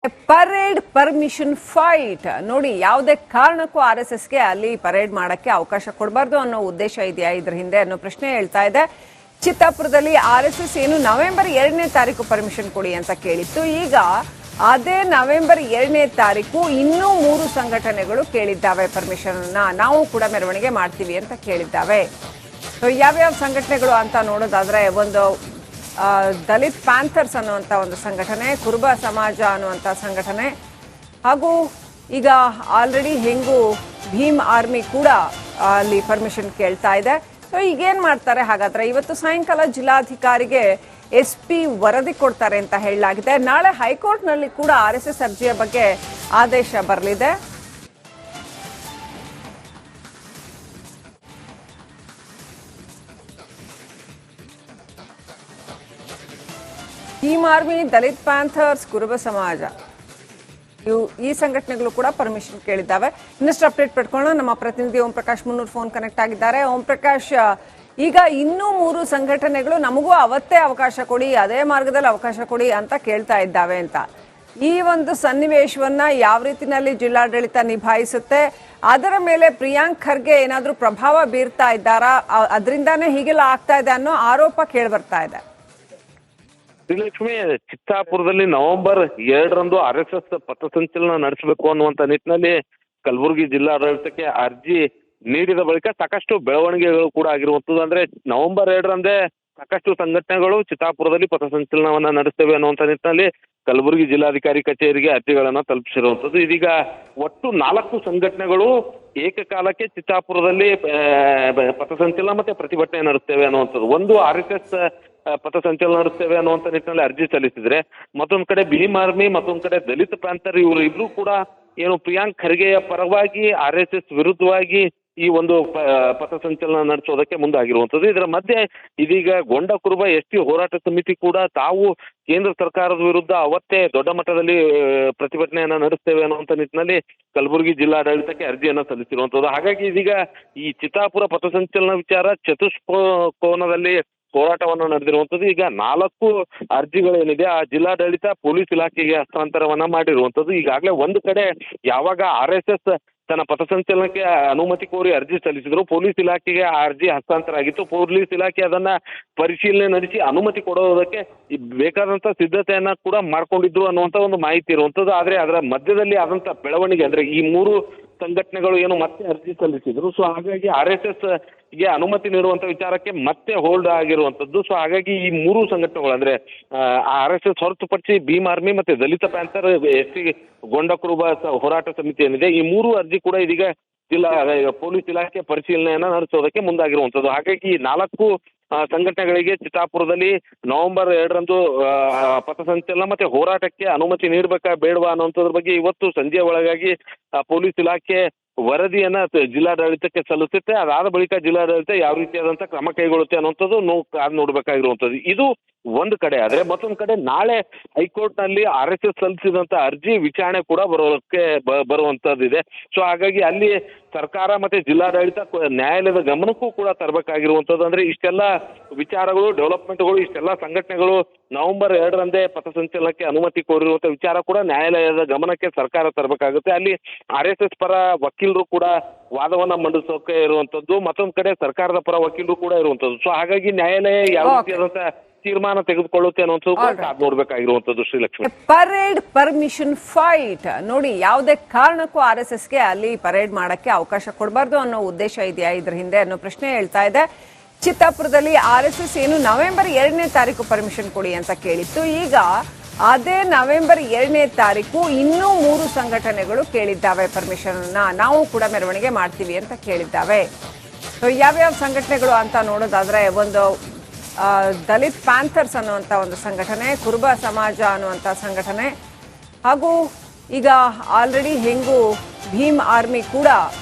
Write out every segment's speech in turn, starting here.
Parade permission fight ನೋಡಿ, ಯಾವುದೇ ಕಾರಣಕ್ಕೂ RSSಗೆ ಅಲ್ಲಿ ಪರೇಡ್ ಮಾಡಕ್ಕೆ ಅವಕಾಶ ಕೊಡಬಾರ್ದು ಅನ್ನೋ ಉದ್ದೇಶ ಇದೆಯಾ ಇದ್ರ ಹಿಂದೆ ಅನ್ನೋ ಪ್ರಶ್ನೆ ಹೇಳ್ತಾ ಇದೆ. ಚಿತ್ತಾಪುರದಲ್ಲಿ RSS ಏನು ನವೆಂಬರ್ 2ನೇ ತಾರೀಕು ಪರ್ಮಿಷನ್ ಕೊಡಿ ಅಂತ ಕೇಳಿತ್ತು. ಈಗ ಅದೇ ನವೆಂಬರ್ 2ನೇ ತಾರೀಕು ಇನ್ನೂ 3 ಸಂಘಟನೆಗಳು ಕೇಳಿದ್ದಾವೆ ಪರ್ಮಿಷನ್ ಅನ್ನ. ನಾವು ಕೂಡ ಮೆರವಣಿಗೆ ಮಾಡ್ತೀವಿ ಅಂತ ಕೇಳಿದ್ದಾವೆ. ಯಾವ್ಯಾವ ಸಂಘಟನೆಗಳು ಅಂತ ನೋಡೋದಾದ್ರೆ, ಒಂದು ದಲಿತ್ ಪ್ಯಾಂಥರ್ಸ್ ಅನ್ನುವಂಥ ಒಂದು ಸಂಘಟನೆ, ಕುರುಬ ಸಮಾಜ ಅನ್ನುವಂಥ ಸಂಘಟನೆ, ಹಾಗೂ ಈಗ ಆಲ್ರೆಡಿ ಹೆಂಗು ಭೀಮ್ ಆರ್ಮಿ ಕೂಡ ಅಲ್ಲಿ ಪರ್ಮಿಷನ್ ಕೇಳ್ತಾ ಇದೆ. ಸೊ ಈಗೇನು ಮಾಡ್ತಾರೆ ಹಾಗಾದ್ರೆ? ಇವತ್ತು ಸಾಯಂಕಾಲ ಜಿಲ್ಲಾಧಿಕಾರಿಗೆ SP ವರದಿ ಕೊಡ್ತಾರೆ ಅಂತ ಹೇಳಲಾಗಿದೆ. ನಾಳೆ ಹೈಕೋರ್ಟ್ನಲ್ಲಿ ಕೂಡ RSS ಅರ್ಜಿಯ ಬಗ್ಗೆ ಆದೇಶ ಬರಲಿದೆ. ಭೀಮ್ ಆರ್ಮಿ, ದಲಿತ್ ಪ್ಯಾಂಥರ್ಸ್, ಕುರುಬ ಸಮಾಜ, ಈ ಸಂಘಟನೆಗಳು ಕೂಡ ಪರ್ಮಿಷನ್ ಕೇಳಿದ್ದಾವೆ. ಇನ್ನಷ್ಟು ಅಪ್ಡೇಟ್ ಪಡ್ಕೊಳ್ಳೋಣ. ನಮ್ಮ ಪ್ರತಿನಿಧಿ ಓಂ ಪ್ರಕಾಶ್ ಮುನ್ನೂರ್ ಫೋನ್ ಕನೆಕ್ಟ್ ಆಗಿದ್ದಾರೆ. ಓಂ ಪ್ರಕಾಶ್, ಈಗ ಇನ್ನೂ 3 ಸಂಘಟನೆಗಳು ನಮಗೂ ಅವತ್ತೇ ಅವಕಾಶ ಕೊಡಿ, ಅದೇ ಮಾರ್ಗದಲ್ಲಿ ಅವಕಾಶ ಕೊಡಿ ಅಂತ ಕೇಳ್ತಾ ಇದ್ದಾವೆ ಅಂತ. ಈ ಒಂದು ಸನ್ನಿವೇಶವನ್ನ ಯಾವ ರೀತಿನಲ್ಲಿ ಜಿಲ್ಲಾಡಳಿತ ನಿಭಾಯಿಸುತ್ತೆ? ಅದರ ಮೇಲೆ ಪ್ರಿಯಾಂಕ್ ಖರ್ಗೆ ಏನಾದ್ರೂ ಪ್ರಭಾವ ಬೀರ್ತಾ ಇದ್ದಾರಾ? ಅದರಿಂದಾನೇ ಹೀಗೆಲ್ಲ ಆಗ್ತಾ ಇದೆ ಅನ್ನೋ ಆರೋಪ ಕೇಳಿ ಬರ್ತಾ ಇದೆ. ಶ್ರೀಲಕ್ಷ್ಮಿ, ಚಿತ್ತಾಪುರದಲ್ಲಿ ನವೆಂಬರ್ 2ರಂದು RSS ಪಥಸಂಚಲನ ನಡೆಸಬೇಕು ಅನ್ನುವಂತ ನಿಟ್ಟಿನಲ್ಲಿ ಕಲಬುರಗಿ ಜಿಲ್ಲಾಡಳಿತಕ್ಕೆ ಅರ್ಜಿ ನೀಡಿದ ಬಳಿಕ ಸಾಕಷ್ಟು ಬೆಳವಣಿಗೆಗಳು ಕೂಡ ಆಗಿರುವಂತದ್ದು. ಅಂದ್ರೆ ನವೆಂಬರ್ 2ರಂದೇ ಸಾಕಷ್ಟು ಸಂಘಟನೆಗಳು ಚಿತ್ತಾಪುರದಲ್ಲಿ ಪಥಸಂಚಲನವನ್ನ ನಡೆಸ್ತೇವೆ ಅನ್ನುವಂತ ನಿಟ್ಟಿನಲ್ಲಿ ಕಲಬುರಗಿ ಜಿಲ್ಲಾಧಿಕಾರಿ ಕಚೇರಿಗೆ ಅರ್ಜಿಗಳನ್ನ ತಲುಪಿಸಿರುವಂತದ್ದು. ಇದೀಗ ಒಟ್ಟು 4 ಸಂಘಟನೆಗಳು ಏಕಕಾಲಕ್ಕೆ ಚಿತ್ತಾಪುರದಲ್ಲಿ ಪಥಸಂಚಲನ ಮತ್ತೆ ಪ್ರತಿಭಟನೆ ನಡೆಸ್ತೇವೆ ಅನ್ನುವಂಥದ್ದು. ಒಂದು RSS ಪಥಸಂಚಲನ ನಡೆಸ್ತೇವೆ ಅನ್ನುವಂತ ನಿಟ್ಟಿನಲ್ಲಿ ಅರ್ಜಿ ಸಲ್ಲಿಸಿದ್ರೆ, ಮತ್ತೊಂದ್ ಕಡೆ ಭೀಮ್ ಆರ್ಮಿ, ಮತ್ತೊಂದ್ ಕಡೆ ದಲಿತ ಪ್ಯಾಂಥರ್, ಇವರು ಇಬ್ರು ಕೂಡ ಏನು ಪ್ರಿಯಾಂಕ್ ಖರ್ಗೆಯ ಪರವಾಗಿ RSS ವಿರುದ್ಧವಾಗಿ ಈ ಒಂದು ಪಥಸಂಚಲನ ನಡೆಸೋದಕ್ಕೆ ಮುಂದಾಗಿರುವಂತದ್ದು. ಇದರ ಮಧ್ಯೆ ಇದೀಗ ಗೊಂಡ ಕುರುಬ ST ಹೋರಾಟ ಸಮಿತಿ ಕೂಡ ತಾವು ಕೇಂದ್ರ ಸರ್ಕಾರದ ವಿರುದ್ಧ ಅವತ್ತೇ ದೊಡ್ಡ ಮಟ್ಟದಲ್ಲಿ ಪ್ರತಿಭಟನೆಯನ್ನ ನಡೆಸ್ತೇವೆ ಅನ್ನುವಂತ ನಿಟ್ಟಿನಲ್ಲಿ ಕಲಬುರಗಿ ಜಿಲ್ಲಾಡಳಿತಕ್ಕೆ ಅರ್ಜಿಯನ್ನ ಸಲ್ಲಿಸಿರುವಂತದ್ದು. ಹಾಗಾಗಿ ಇದೀಗ ಈ ಚಿತ್ತಾಪುರ ಪಥಸಂಚಲನ ವಿಚಾರ ಚತುಷ್ಕೋನದಲ್ಲಿ ಹೋರಾಟವನ್ನು ನಡೆದಿರುವಂತದ್ದು. ಈಗ 4 ಅರ್ಜಿಗಳೇನಿದೆ ಆ ಜಿಲ್ಲಾಡಳಿತ ಪೊಲೀಸ್ ಇಲಾಖೆಗೆ ಹಸ್ತಾಂತರವನ್ನ ಮಾಡಿರುವಂತದ್ದು. ಈಗಾಗಲೇ ಒಂದು ಕಡೆ ಯಾವಾಗ RSS ತನ್ನ ಪಥಸಂಚಲನಕ್ಕೆ ಅನುಮತಿ ಕೋರಿ ಅರ್ಜಿ ಸಲ್ಲಿಸಿದ್ರು, ಪೊಲೀಸ್ ಇಲಾಖೆಗೆ ಆ ಅರ್ಜಿ ಹಸ್ತಾಂತರ ಆಗಿತ್ತು. ಪೊಲೀಸ್ ಇಲಾಖೆ ಅದನ್ನ ಪರಿಶೀಲನೆ ನಡೆಸಿ ಅನುಮತಿ ಕೊಡೋದಕ್ಕೆ ಬೇಕಾದಂತ ಸಿದ್ಧತೆಯನ್ನ ಕೂಡ ಮಾಡ್ಕೊಂಡಿದ್ರು ಅನ್ನುವಂತ ಒಂದು ಮಾಹಿತಿ ಇರುವಂತದ್ದು. ಆದ್ರೆ ಅದರ ಮಧ್ಯದಲ್ಲಿ ಆದಂತ ಬೆಳವಣಿಗೆ ಅಂದ್ರೆ ಈ 3 ಸಂಘಟನೆಗಳು ಏನು ಮತ್ತೆ ಅರ್ಜಿ ಸಲ್ಲಿಸಿದ್ರು. ಸೊ ಹಾಗಾಗಿ RSS ಗೆ ಅನುಮತಿ ನೀಡುವಂತ ವಿಚಾರಕ್ಕೆ ಮತ್ತೆ ಹೋಲ್ಡ್ ಆಗಿರುವಂತದ್ದು. ಸೊ ಹಾಗಾಗಿ ಈ 3 ಸಂಘಟನೆಗಳು ಅಂದ್ರೆ RSS ಹೊರತುಪಡಿಸಿ ಭೀಮ್ ಆರ್ಮಿ ಮತ್ತೆ ದಲಿತ ಪ್ಯಾಂಥರ್, ST ಗೊಂಡ ಕುರುಬ ಹೋರಾಟ ಸಮಿತಿ ಏನಿದೆ, ಈ 3 ಅರ್ಜಿ ಕೂಡ ಇದೀಗ ಪೊಲೀಸ್ ಇಲಾಖೆ ಪರಿಶೀಲನೆಯನ್ನ ನಡೆಸೋದಕ್ಕೆ ಮುಂದಾಗಿರುವಂತದ್ದು. ಹಾಗಾಗಿ ಈ 4 ಸಂಘಟನೆಗಳಿಗೆ ಚಿತ್ತಾಪುರದಲ್ಲಿ ನವೆಂಬರ್ 2ರಂದು ಪಥಸಂಚಲನ ಮತ್ತೆ ಹೋರಾಟಕ್ಕೆ ಅನುಮತಿ ನೀಡಬೇಕಾ ಬೇಡವಾ ಅನ್ನುವಂಥದ್ರ ಬಗ್ಗೆ ಇವತ್ತು ಸಂಜೆ ಒಳಗಾಗಿ ಪೊಲೀಸ್ ಇಲಾಖೆ ವರದಿಯನ್ನ ಜಿಲ್ಲಾಡಳಿತಕ್ಕೆ ಸಲ್ಲಿಸುತ್ತೆ. ಅದಾದ ಬಳಿಕ ಜಿಲ್ಲಾಡಳಿತ ಯಾವ ರೀತಿಯಾದಂತ ಕ್ರಮ ಕೈಗೊಳ್ಳುತ್ತೆ ಅನ್ನುವಂಥದ್ದು ಕಾದು ನೋಡ್ಬೇಕಾಗಿರುವಂತದ್ದು. ಇದು ಒಂದು ಕಡೆ ಆದ್ರೆ, ಮತ್ತೊಂದು ಕಡೆ ನಾಳೆ ಹೈಕೋರ್ಟ್ ನಲ್ಲಿ RSS ಸಲ್ಲಿಸಿದಂತ ಅರ್ಜಿ ವಿಚಾರಣೆ ಕೂಡ ಬರುವಂತದ್ದಿದೆ. ಸೊ ಹಾಗಾಗಿ ಅಲ್ಲಿ ಸರ್ಕಾರ ಮತ್ತೆ ಜಿಲ್ಲಾಡಳಿತ ನ್ಯಾಯಾಲಯದ ಗಮನಕ್ಕೂ ಕೂಡ ತರಬೇಕಾಗಿರುವಂತದ್ದು. ಅಂದ್ರೆ ಇಷ್ಟೆಲ್ಲ ವಿಚಾರಗಳು, ಡೆವಲಪ್ಮೆಂಟ್ಗಳು, ಇಷ್ಟೆಲ್ಲ ಸಂಘಟನೆಗಳು ನವೆಂಬರ್ 2ರಂದೇ ಪಥಸಂಚಲನಕ್ಕೆ ಅನುಮತಿ ಕೋರಿರುವಂತ ವಿಚಾರ ಕೂಡ ನ್ಯಾಯಾಲಯದ ಗಮನಕ್ಕೆ ಸರ್ಕಾರ ತರಬೇಕಾಗುತ್ತೆ. ಅಲ್ಲಿ RSS ಪರ ವಕೀಲರು ಕೂಡ ವಾದವನ್ನ ಮಂಡಿಸೋಕೆ ಇರುವಂತದ್ದು, ಮತ್ತೊಂದ್ ಕಡೆ ಸರ್ಕಾರದ ಪರ ವಕೀಲರು ಕೂಡ ಇರುವಂತದ್ದು. ಸೊ ಹಾಗಾಗಿ ನ್ಯಾಯಾಲಯ ಯಾವ ರೀತಿಯಾದಂತ ತೀರ್ಮಾನ ತೆಗೆದುಕೊಳ್ಳುತ್ತೆ ಅನ್ನೋದು ನೋಡ್ಬೇಕಾಗಿರುವಂತದ್ದು. ಶ್ರೀಲಕ್ಷ್ಮಿ, ಪರೇಡ್ ಪರ್ಮಿಷನ್ ಫೈಟ್ ನೋಡಿ, ಯಾವುದೇ ಕಾರಣಕ್ಕೂ RSSಗೆ ಅಲ್ಲಿ ಪರೇಡ್ ಮಾಡಕ್ಕೆ ಅವಕಾಶ ಕೊಡಬಾರ್ದು ಅನ್ನೋ ಉದ್ದೇಶ ಇದೆಯಾ ಇದ್ರ ಹಿಂದೆ ಅನ್ನೋ ಪ್ರಶ್ನೆ ಹೇಳ್ತಾ ಇದೆ. ಚಿತ್ತಾಪುರದಲ್ಲಿ RSS ಏನು ನವೆಂಬರ್ 2ನೇ ತಾರೀಕು ಪರ್ಮಿಷನ್ ಕೊಡಿ ಅಂತ ಕೇಳಿತ್ತು. ಈಗ ಅದೇ ನವೆಂಬರ್ 2ನೇ ತಾರೀಕು ಇನ್ನೂ 3 ಸಂಘಟನೆಗಳು ಕೇಳಿದ್ದಾವೆ ಪರ್ಮಿಷನ್ ಅನ್ನ. ನಾವು ಕೂಡ ಮೆರವಣಿಗೆ ಮಾಡ್ತೀವಿ ಅಂತ ಕೇಳಿದ್ದಾವೆ. ಯಾವ್ಯಾವ ಸಂಘಟನೆಗಳು ಅಂತ ನೋಡೋದಾದ್ರೆ, ಒಂದು ದಲಿತ್ ಪ್ಯಾಂಥರ್ಸ್ ಅನ್ನುವಂಥ ಒಂದು ಸಂಘಟನೆ, ಕುರುಬ ಸಮಾಜ ಅನ್ನುವಂಥ ಸಂಘಟನೆ, ಹಾಗೂ ಈಗ ಆಲ್ರೆಡಿ ಹೆಂಗು ಭೀಮ್ ಆರ್ಮಿ ಕೂಡ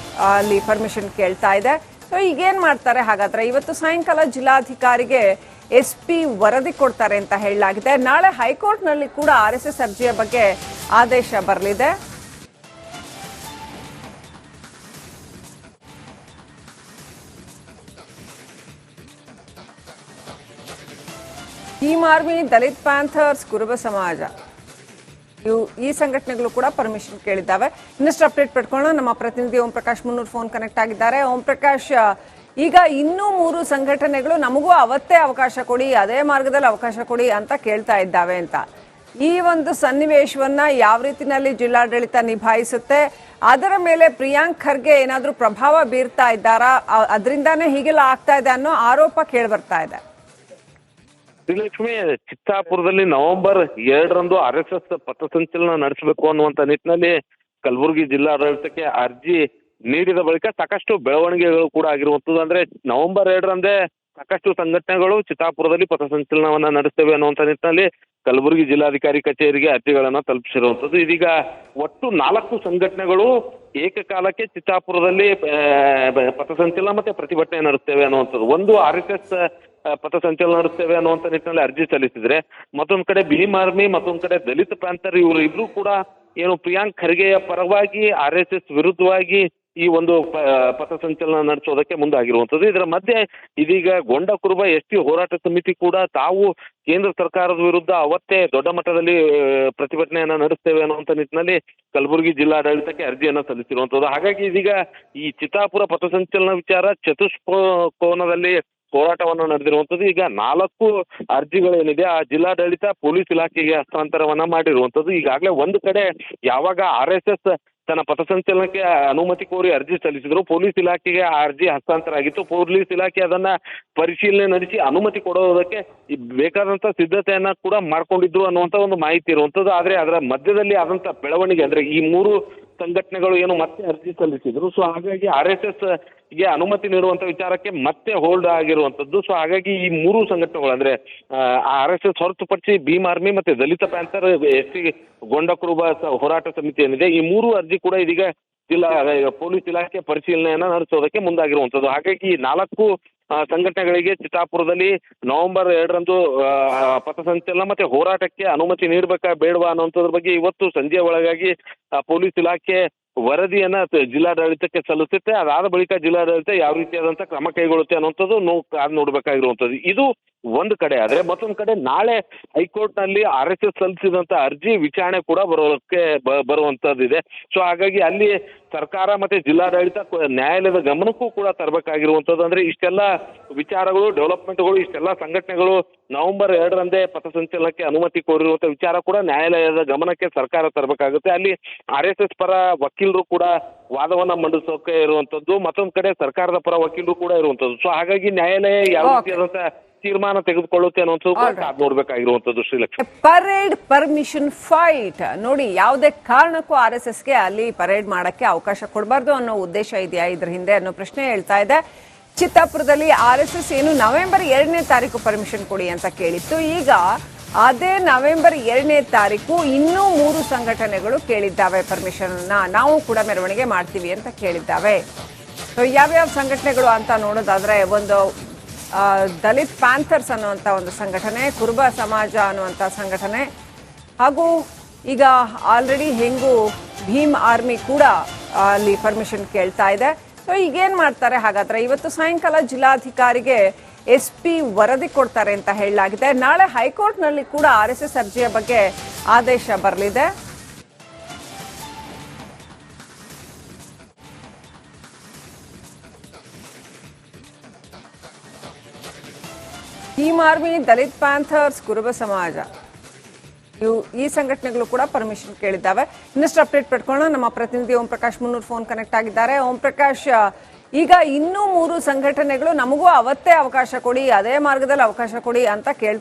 ಅಲ್ಲಿ ಪರ್ಮಿಷನ್ ಕೇಳ್ತಾ ಇದೆ. ಸೊ ಈಗೇನು ಮಾಡ್ತಾರೆ ಹಾಗಾದ್ರೆ? ಇವತ್ತು ಸಾಯಂಕಾಲ ಜಿಲ್ಲಾಧಿಕಾರಿಗೆ SP ವರದಿ ಕೊಡ್ತಾರೆ ಅಂತ ಹೇಳಲಾಗಿದೆ. ನಾಳೆ ಹೈಕೋರ್ಟ್ನಲ್ಲಿ ಕೂಡ RSS ಅರ್ಜಿಯ ಬಗ್ಗೆ ಆದೇಶ ಬರಲಿದೆ. ಭೀಮ್ ಆರ್ಮಿ, ದಲಿತ್ ಪ್ಯಾಂಥರ್ಸ್, ಕುರುಬ ಸಮಾಜ, ಈ ಸಂಘಟನೆಗಳು ಕೂಡ ಪರ್ಮಿಷನ್ ಕೇಳಿದ್ದಾವೆ. ಇನ್ನಷ್ಟು ಅಪ್ಡೇಟ್ ಪಡ್ಕೊಳ್ಳೋಣ. ನಮ್ಮ ಪ್ರತಿನಿಧಿ ಓಂ ಪ್ರಕಾಶ್ ಮುನ್ನೂರ್ ಫೋನ್ ಕನೆಕ್ಟ್ ಆಗಿದ್ದಾರೆ. ಓಂ ಪ್ರಕಾಶ್, ಈಗ ಇನ್ನೂ 3 ಸಂಘಟನೆಗಳು ನಮಗೂ ಅವತ್ತೇ ಅವಕಾಶ ಕೊಡಿ, ಅದೇ ಮಾರ್ಗದಲ್ಲಿ ಅವಕಾಶ ಕೊಡಿ ಅಂತ ಕೇಳ್ತಾ ಇದ್ದಾವೆ ಅಂತ. ಈ ಒಂದು ಸನ್ನಿವೇಶವನ್ನ ಯಾವ ರೀತಿನಲ್ಲಿ ಜಿಲ್ಲಾಡಳಿತ ನಿಭಾಯಿಸುತ್ತೆ, ಅದರ ಮೇಲೆ ಪ್ರಿಯಾಂಕ್ ಖರ್ಗೆ ಏನಾದ್ರೂ ಪ್ರಭಾವ ಬೀರ್ತಾ ಇದ್ದಾರಾ, ಅದರಿಂದಾನೇ ಹೀಗೆಲ್ಲ ಆಗ್ತಾ ಇದೆ ಅನ್ನೋ ಆರೋಪ ಕೇಳಿ ಬರ್ತಾ ಇದೆ. ಶ್ರೀಲಕ್ಷ್ಮಿ, ಚಿತ್ತಾಪುರದಲ್ಲಿ ನವೆಂಬರ್ 2ರಂದು RSS ಪಥಸಂಚಲನ ನಡೆಸಬೇಕು ಅನ್ನುವಂತ ನಿಟ್ಟಿನಲ್ಲಿ ಕಲಬುರಗಿ ಜಿಲ್ಲಾಡಳಿತಕ್ಕೆ ಅರ್ಜಿ ನೀಡಿದ ಬಳಿಕ ಸಾಕಷ್ಟು ಬೆಳವಣಿಗೆಗಳು ಕೂಡ ಆಗಿರುವಂತದ್ದು. ಅಂದ್ರೆ ನವೆಂಬರ್ 2ರಂದೇ ಸಾಕಷ್ಟು ಸಂಘಟನೆಗಳು ಚಿತ್ತಾಪುರದಲ್ಲಿ ಪಥಸಂಚಲನವನ್ನ ನಡೆಸ್ತೇವೆ ಅನ್ನುವಂತ ನಿಟ್ಟಿನಲ್ಲಿ ಕಲಬುರಗಿ ಜಿಲ್ಲಾಧಿಕಾರಿ ಕಚೇರಿಗೆ ಅರ್ಜಿಗಳನ್ನ ತಲುಪಿಸಿರುವಂತದ್ದು. ಇದೀಗ ಒಟ್ಟು 4 ಸಂಘಟನೆಗಳು ಏಕಕಾಲಕ್ಕೆ ಚಿತ್ತಾಪುರದಲ್ಲಿ ಪಥಸಂಚಲನ ಮತ್ತೆ ಪ್ರತಿಭಟನೆ ನಡೆಸ್ತೇವೆ ಅನ್ನುವಂಥದ್ದು. ಒಂದು RSS ಪಥಸಂಚಲನ ನಡೆಸ್ತೇವೆ ಅನ್ನುವಂತ ನಿಟ್ಟಿನಲ್ಲಿ ಅರ್ಜಿ ಸಲ್ಲಿಸಿದ್ರೆ, ಮತ್ತೊಂದ್ ಕಡೆ ಭೀಮ್ ಆರ್ಮಿ, ಮತ್ತೊಂದ್ ಕಡೆ ದಲಿತ ಪ್ಯಾಂಥರ್, ಇವರು ಇಬ್ರು ಕೂಡ ಏನು ಪ್ರಿಯಾಂಕ್ ಖರ್ಗೆಯ ಪರವಾಗಿ RSS ವಿರುದ್ಧವಾಗಿ ಈ ಒಂದು ಪಥಸಂಚಲನ ನಡೆಸೋದಕ್ಕೆ ಮುಂದಾಗಿರುವಂತದ್ದು. ಇದರ ಮಧ್ಯೆ ಇದೀಗ ಗೊಂಡ ಕುರುಬ ST ಹೋರಾಟ ಸಮಿತಿ ಕೂಡ ತಾವು ಕೇಂದ್ರ ಸರ್ಕಾರದ ವಿರುದ್ಧ ಅವತ್ತೇ ದೊಡ್ಡ ಮಟ್ಟದಲ್ಲಿ ಪ್ರತಿಭಟನೆಯನ್ನ ನಡೆಸ್ತೇವೆ ಅನ್ನುವಂತ ನಿಟ್ಟಿನಲ್ಲಿ ಕಲಬುರಗಿ ಜಿಲ್ಲಾಡಳಿತಕ್ಕೆ ಅರ್ಜಿಯನ್ನ ಸಲ್ಲಿಸಿರುವಂತದ್ದು. ಹಾಗಾಗಿ ಇದೀಗ ಈ ಚಿತ್ತಾಪುರ ಪಥಸಂಚಲನ ವಿಚಾರ ಚತುಷ್ಕೋನದಲ್ಲಿ ಹೋರಾಟವನ್ನು ನಡೆದಿರುವಂತದ್ದು. ಈಗ 4 ಅರ್ಜಿಗಳೇನಿದೆ ಆ ಜಿಲ್ಲಾಡಳಿತ ಪೊಲೀಸ್ ಇಲಾಖೆಗೆ ಹಸ್ತಾಂತರವನ್ನ ಮಾಡಿರುವಂತದ್ದು. ಈಗಾಗಲೇ ಒಂದು ಕಡೆ ಯಾವಾಗ RSS ತನ್ನ ಪಥಸಂಚಲನಕ್ಕೆ ಅನುಮತಿ ಕೋರಿ ಅರ್ಜಿ ಸಲ್ಲಿಸಿದ್ರು, ಪೊಲೀಸ್ ಇಲಾಖೆಗೆ ಆ ಅರ್ಜಿ ಹಸ್ತಾಂತರ ಆಗಿತ್ತು. ಪೊಲೀಸ್ ಇಲಾಖೆ ಅದನ್ನ ಪರಿಶೀಲನೆ ನಡೆಸಿ ಅನುಮತಿ ಕೊಡೋದಕ್ಕೆ ಬೇಕಾದಂತ ಸಿದ್ಧತೆಯನ್ನ ಕೂಡ ಮಾಡ್ಕೊಂಡಿದ್ರು ಅನ್ನುವಂತ ಒಂದು ಮಾಹಿತಿ ಇರುವಂತದ್ದು. ಆದ್ರೆ ಅದರ ಮಧ್ಯದಲ್ಲಿ ಆದಂತ ಬೆಳವಣಿಗೆ ಅಂದ್ರೆ ಈ 3 ಸಂಘಟನೆಗಳು ಏನು ಮತ್ತೆ ಅರ್ಜಿ ಸಲ್ಲಿಸಿದ್ರು, ಸೊ ಹಾಗಾಗಿ RSS ಗೆ ಅನುಮತಿ ನೀಡುವಂತ ವಿಚಾರಕ್ಕೆ ಮತ್ತೆ ಹೋಲ್ಡ್ ಆಗಿರುವಂತದ್ದು. ಸೊ ಹಾಗಾಗಿ ಈ 3 ಸಂಘಟನೆಗಳು ಅಂದ್ರೆ RSS ಹೊರತುಪಡಿಸಿ ಭೀಮ್ ಆರ್ಮಿ ಮತ್ತೆ ದಲಿತ ಪ್ಯಾಂಥರ್, ST ಗೊಂಡ ಕುರುಬ ಹೋರಾಟ ಸಮಿತಿ ಏನಿದೆ, ಈ 3 ಅರ್ಜಿ ಕೂಡ ಇದೀಗ ಪೊಲೀಸ್ ಇಲಾಖೆ ಪರಿಶೀಲನೆಯನ್ನ ನಡೆಸೋದಕ್ಕೆ ಮುಂದಾಗಿರುವಂತದ್ದು. ಹಾಗಾಗಿ ಈ 4 ಸಂಘಟನೆಗಳಿಗೆ ಚಿತ್ತಾಪುರದಲ್ಲಿ ನವೆಂಬರ್ 2ರಂದು ಪಥಸಂಚಲನ ಮತ್ತೆ ಹೋರಾಟಕ್ಕೆ ಅನುಮತಿ ನೀಡಬೇಕಾ ಬೇಡವಾ ಅನ್ನುವಂಥದ್ರ ಬಗ್ಗೆ ಇವತ್ತು ಸಂಜೆ ಒಳಗಾಗಿ ಪೊಲೀಸ್ ಇಲಾಖೆ ವರದಿಯನ್ನ ಜಿಲ್ಲಾಡಳಿತಕ್ಕೆ ಸಲ್ಲಿಸುತ್ತೆ. ಅದಾದ ಬಳಿಕ ಜಿಲ್ಲಾಡಳಿತ ಯಾವ ರೀತಿಯಾದಂತ ಕ್ರಮ ಕೈಗೊಳ್ಳುತ್ತೆ ಅನ್ನುವಂಥದ್ದು ಕಾದು ನೋಡ್ಬೇಕಾಗಿರುವಂತದ್ದು. ಇದು ಒಂದು ಕಡೆ ಆದ್ರೆ, ಮತ್ತೊಂದು ಕಡೆ ನಾಳೆ ಹೈಕೋರ್ಟ್ ನಲ್ಲಿ RSS ಸಲ್ಲಿಸಿದಂತ ಅರ್ಜಿ ವಿಚಾರಣೆ ಕೂಡ ಬರುವಂತದ್ದಿದೆ. ಸೊ ಹಾಗಾಗಿ ಅಲ್ಲಿ ಸರ್ಕಾರ ಮತ್ತೆ ಜಿಲ್ಲಾಡಳಿತ ನ್ಯಾಯಾಲಯದ ಗಮನಕ್ಕೂ ಕೂಡ ತರಬೇಕಾಗಿರುವಂತದ್ದು. ಅಂದ್ರೆ ಇಷ್ಟೆಲ್ಲ ವಿಚಾರಗಳು, ಡೆವಲಪ್ಮೆಂಟ್ಗಳು, ಇಷ್ಟೆಲ್ಲ ಸಂಘಟನೆಗಳು ನವೆಂಬರ್ 2ರಂದೇ ಪಥಸಂಚಲನಕ್ಕೆ ಅನುಮತಿ ಕೋರಿರುವಂತ ವಿಚಾರ ಕೂಡ ನ್ಯಾಯಾಲಯದ ಗಮನಕ್ಕೆ ಸರ್ಕಾರ ತರಬೇಕಾಗುತ್ತೆ. ಅಲ್ಲಿ RSS ಪರ ವಕೀಲರು ಕೂಡ ವಾದವನ್ನ ಮಂಡಿಸೋಕೆ ಇರುವಂತದ್ದು, ಮತ್ತೊಂದ್ ಕಡೆ ಸರ್ಕಾರದ ಪರ ವಕೀಲರು ಕೂಡ ಇರುವಂತದ್ದು. ಸೊ ಹಾಗಾಗಿ ನ್ಯಾಯಾಲಯ ಯಾವ ರೀತಿಯಾದಂತ ತೀರ್ಮಾನ ತೆಗೆದುಕೊಳ್ಳುತ್ತೆ ಅನ್ನೋದು ನೋಡ್ಬೇಕಾಗಿರುವಂತದ್ದು. ಶ್ರೀಲಕ್ಷ್ಮಿ, ಪರೇಡ್ ಪರ್ಮಿಷನ್ ಫೈಟ್ ನೋಡಿ, ಯಾವುದೇ ಕಾರಣಕ್ಕೂ RSSಗೆ ಅಲ್ಲಿ ಪರೇಡ್ ಮಾಡಕ್ಕೆ ಅವಕಾಶ ಕೊಡಬಾರ್ದು ಅನ್ನೋ ಉದ್ದೇಶ ಇದೆಯಾ ಇದ್ರ ಹಿಂದೆ ಅನ್ನೋ ಪ್ರಶ್ನೆ ಹೇಳ್ತಾ ಇದೆ. ಚಿತ್ತಾಪುರದಲ್ಲಿ RSS ಏನು ನವೆಂಬರ್ 2ನೇ ತಾರೀಕು ಪರ್ಮಿಷನ್ ಕೊಡಿ ಅಂತ ಕೇಳಿತ್ತು. ಈಗ ಅದೇ ನವೆಂಬರ್ 2ನೇ ತಾರೀಕು ಇನ್ನೂ 3 ಸಂಘಟನೆಗಳು ಕೇಳಿದ್ದಾವೆ ಪರ್ಮಿಷನ್ ಅನ್ನ, ನಾವು ಕೂಡ ಮೆರವಣಿಗೆ ಮಾಡ್ತೀವಿ ಅಂತ ಕೇಳಿದ್ದಾವೆ. ಸೊ ಯಾವ್ಯಾವ ಸಂಘಟನೆಗಳು ಅಂತ ನೋಡೋದಾದ್ರೆ, ಒಂದು ದಲಿತ್ ಪ್ಯಾಂಥರ್ಸ್ ಅನ್ನುವಂಥ ಒಂದು ಸಂಘಟನೆ, ಕುರುಬ ಸಮಾಜ ಅನ್ನುವಂಥ ಸಂಘಟನೆ, ಹಾಗೂ ಈಗ ಆಲ್ರೆಡಿ ಹೆಂಗು ಭೀಮ್ ಆರ್ಮಿ ಕೂಡ ಅಲ್ಲಿ ಪರ್ಮಿಷನ್ ಕೇಳ್ತಾ ಇದೆ. ಸೊ ಈಗೇನ್ ಮಾಡ್ತಾರೆ ಹಾಗಾದ್ರೆ? ಇವತ್ತು ಸಾಯಂಕಾಲ ಜಿಲ್ಲಾಧಿಕಾರಿಗೆ SP ವರದಿ ಕೊಡ್ತಾರೆ ಅಂತ ಹೇಳಲಾಗಿದೆ. ನಾಳೆ ಹೈಕೋರ್ಟ್ನಲ್ಲಿ ಕೂಡ RSS ಅರ್ಜಿಯ ಬಗ್ಗೆ ಆದೇಶ ಬರಲಿದೆ. ಭೀಮ್ ಆರ್ಮಿ, ದಲಿತ್ ಪ್ಯಾಂಥರ್ಸ್, ಕುರುಬ ಸಮಾಜ, ಈ ಸಂಘಟನೆಗಳು ಕೂಡ ಪರ್ಮಿಷನ್ ಕೇಳಿದ್ದಾವೆ. ಇನ್ನಷ್ಟು ಅಪ್ಡೇಟ್ ಪಡ್ಕೊಳ್ಳೋಣ. ನಮ್ಮ ಪ್ರತಿನಿಧಿ ಓಂ ಪ್ರಕಾಶ್ ಮುನ್ನೂರ್ ಫೋನ್ ಕನೆಕ್ಟ್ ಆಗಿದ್ದಾರೆ. ಓಂ ಪ್ರಕಾಶ್, ಈಗ ಇನ್ನೂ 3 ಸಂಘಟನೆಗಳು ನಮಗೂ ಅವತ್ತೇ ಅವಕಾಶ ಕೊಡಿ, ಅದೇ ಮಾರ್ಗದಲ್ಲಿ ಅವಕಾಶ ಕೊಡಿ ಅಂತ